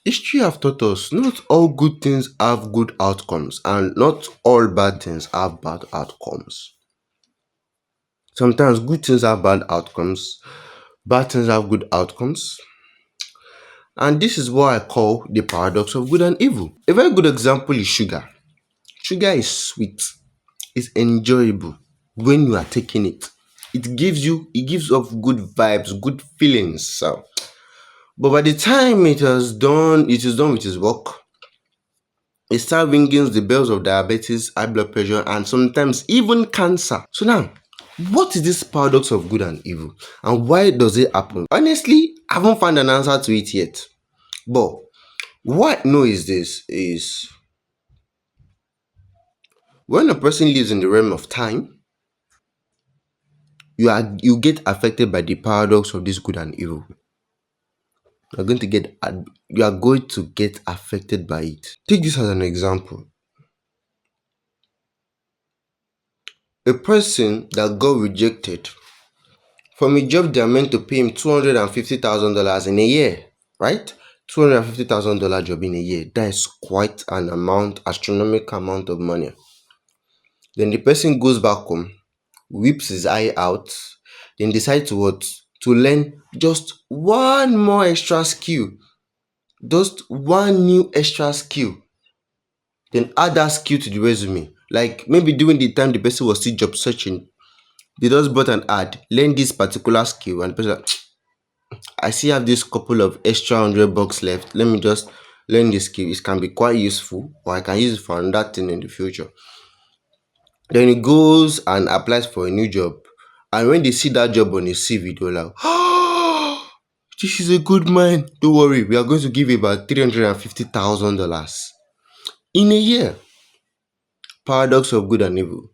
History have taught us not all good things have good outcomes, and not all bad things have bad outcomes. Sometimes good things have bad outcomes, bad things have good outcomes, and this is what I call the paradox of good and evil. A very good example is sugar. Sugar is sweet, it's enjoyable when you are taking it. It gives off good vibes, good feelings. So, but by the time it is done with its work, it starts ringing the bells of diabetes, high blood pressure, and sometimes even cancer. So now, what is this paradox of good and evil, and why does it happen? Honestly, I haven't found an answer to it yet. But what I know is this: is when a person lives in the realm of time, you get affected by the paradox of this good and evil. You are going to get affected by it. Take this as an example. A person that got rejected from a job they are meant to pay him $250,000 in a year, right? $250,000 job in a year. That is quite an amount, astronomical amount of money. Then the person goes back home, whips his eye out, then decides to what? To learn just one more extra skill, just one new extra skill, then add that skill to the resume. Like maybe during the time the person was still job searching, they just brought an ad, learn this particular skill, and the person like, I still have this couple of extra $100 left. Let me just learn this skill. It can be quite useful, or I can use it for another thing in the future. Then he goes and applies for a new job. And when they see that job on his CV, they're like, oh, this is a good man. Don't worry, we are going to give you about $350,000 in a year. Paradox of good and evil.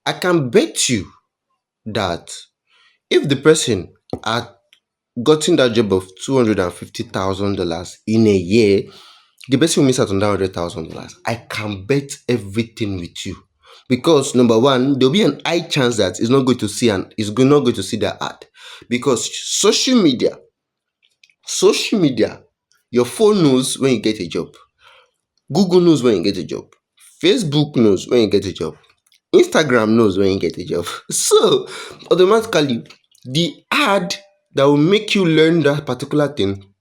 I can bet you that if the person had gotten that job of $250,000 in a year, the person will miss out on that $100,000. I can bet everything with you. Because number one, there'll be an high chance that he's not going to see not going to see that ad. Because social media, your phone knows when you get a job, Google knows when you get a job, Facebook knows when you get a job, Instagram knows when you get a job. So automatically, the ad that will make you learn that particular thing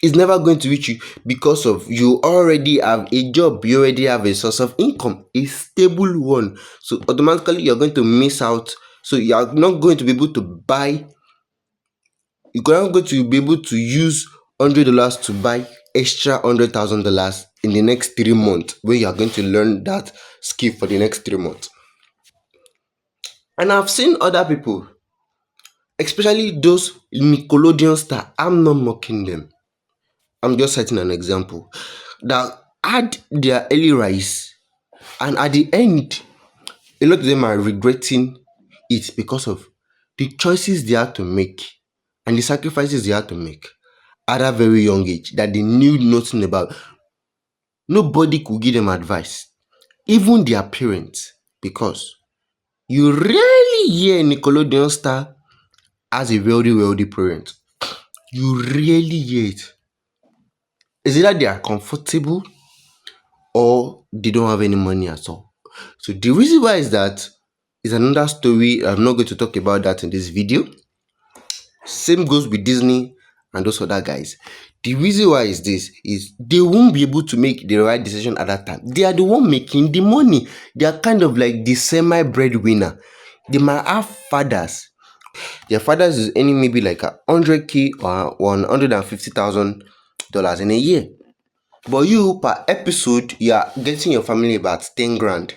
is never going to reach you because of you already have a job, you already have a source of income, a stable one. So automatically you're going to miss out. So you are not going to be able to buy, you're not going to be able to use $100 to buy extra $100,000 in the next 3 months when you are going to learn that skill for the next 3 months. And I've seen other people, especially those Nickelodeon star. I'm not mocking them. I'm just citing an example that had their early rise, and at the end, a lot of them are regretting it because of the choices they had to make and the sacrifices they had to make at a very young age that they knew nothing about. Nobody could give them advice, even their parents, because you rarely hear a Nickelodeon star as a wealthy parent. You rarely hear it. Is either they are comfortable or they don't have any money at all. So the reason why is another story. I'm not going to talk about that in this video. Same goes with Disney and those other guys. The reason why is this is they won't be able to make the right decision at that time. They are the one making the money. They are kind of like the semi breadwinner. They might have fathers. Their fathers is earning maybe like 100K or $150,000 in a year. But you per episode, you are getting your family about 10 grand.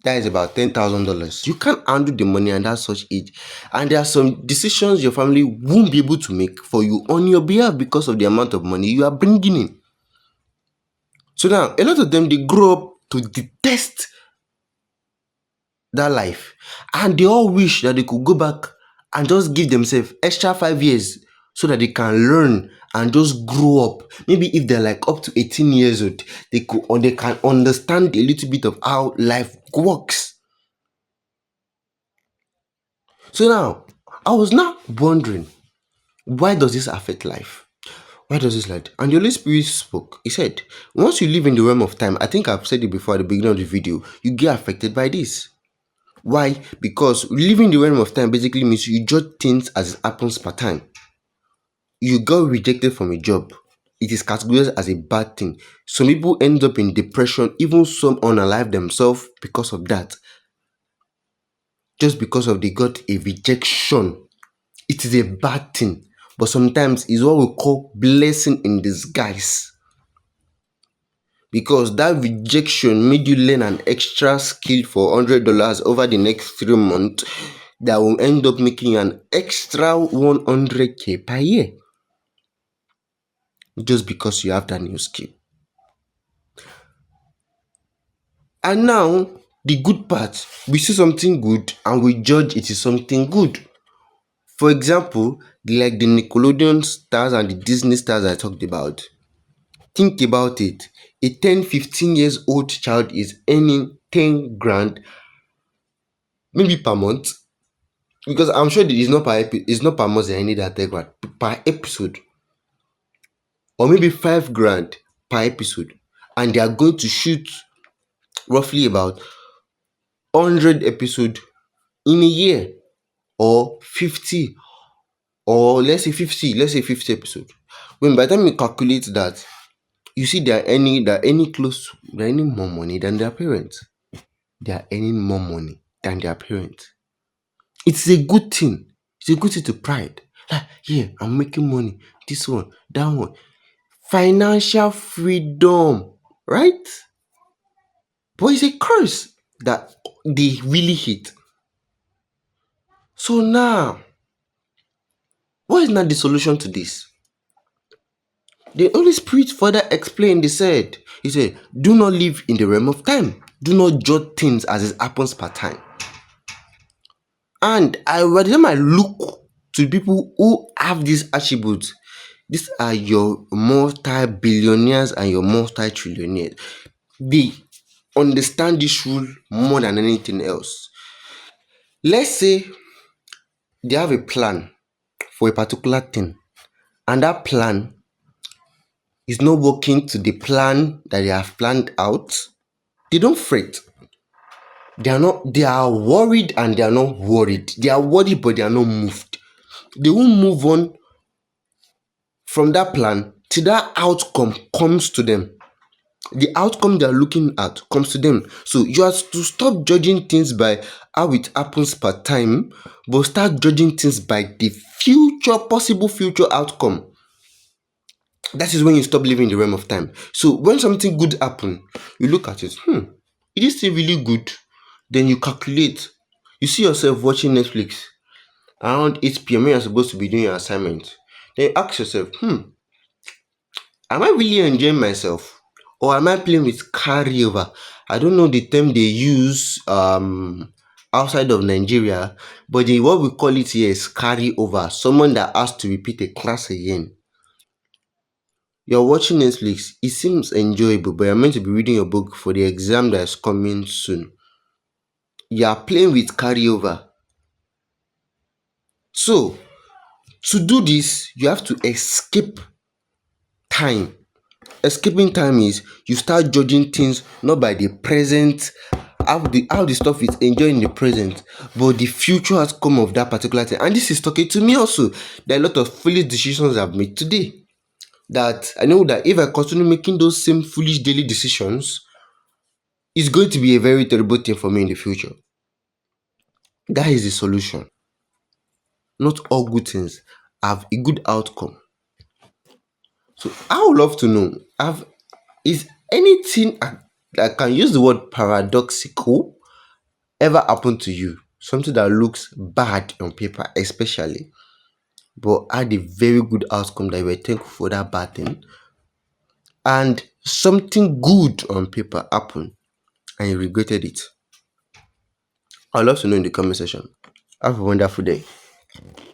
That is about $10,000. You can't handle the money at that such age. And there are some decisions your family won't be able to make for you on your behalf because of the amount of money you are bringing in. So now, a lot of them, they grow up to detest that life. And they all wish that they could go back and just give themselves extra 5 years so that they can learn and just grow up. Maybe if they're like up to 18 years old, they can understand a little bit of how life works. So now, I was now wondering, why does this affect life? Why does this like? And the Holy Spirit spoke. He said, once you live in the realm of time, I think I've said it before at the beginning of the video, you get affected by this. Why? Because living the realm of time basically means you judge things as it happens per time. You got rejected from a job. It is categorized as a bad thing. Some people end up in depression, even some unalive themselves because of that. Just because of they got a rejection. It is a bad thing. But sometimes it's what we call blessing in disguise. Because that rejection made you learn an extra skill for $100 over the next 3 months that will end up making you an extra 100K per year just because you have that new skill. And now, the good part, we see something good and we judge it is something good. For example, like the Nickelodeon stars and the Disney stars I talked about. Think about it. A 10, 15 years old child is earning 10 grand maybe per month. Because I'm sure that it's not per month that I need that 10 grand per episode. Or maybe 5 grand per episode. And they are going to shoot roughly about 100 episode in a year. Or 50, or let's say 50 episode. When by the time you calculate that, you see they're earning more money than their parents. They are earning more money than their parents. It's a good thing. It's a good thing to pride. Like, yeah, I'm making money. This one, that one. Financial freedom, right? But it's a curse that they really hate. So now, what is not the solution to this? The Holy Spirit further explained, He said, do not live in the realm of time. Do not judge things as it happens per time. And by the time I look to people who have these attributes, these are your multi-billionaires and your multi-trillionaires. They understand this rule more than anything else. Let's say they have a plan for a particular thing, and that plan is not working to the plan that they have planned out. They don't fret. They are worried and they are not worried. They are worried, but they are not moved. They will move on from that plan till that outcome comes to them. The outcome they are looking at comes to them. So you have to stop judging things by how it happens per time, but start judging things by the possible future outcome. That is when you stop living in the realm of time. So when something good happen, you look at it, it is still really good. Then you calculate. You see yourself watching Netflix around 8 p.m. when you're supposed to be doing your assignment. Then you ask yourself, am I really enjoying myself? Or am I playing with carryover? I don't know the term they use outside of Nigeria, but what we call it here is carryover. Someone that has to repeat a class again. You're watching Netflix, it seems enjoyable, but you're meant to be reading your book for the exam that is coming soon. You are playing with carryover. So, to do this, you have to escape time. Escaping time is you start judging things not by the present, how the stuff is enjoying the present, but the future outcome of that particular thing. And this is talking to me also. There are a lot of foolish decisions I've made today that I know that if I continue making those same foolish daily decisions, it's going to be a very terrible thing for me in the future. That is the solution. Not all good things have a good outcome. So I would love to know, is anything I can use the word paradoxical ever happened to you? Something that looks bad on paper, especially, but had a very good outcome that you were thankful for that bad thing, and something good on paper happened and you regretted it. I'd love to know in the comment section. Have a wonderful day.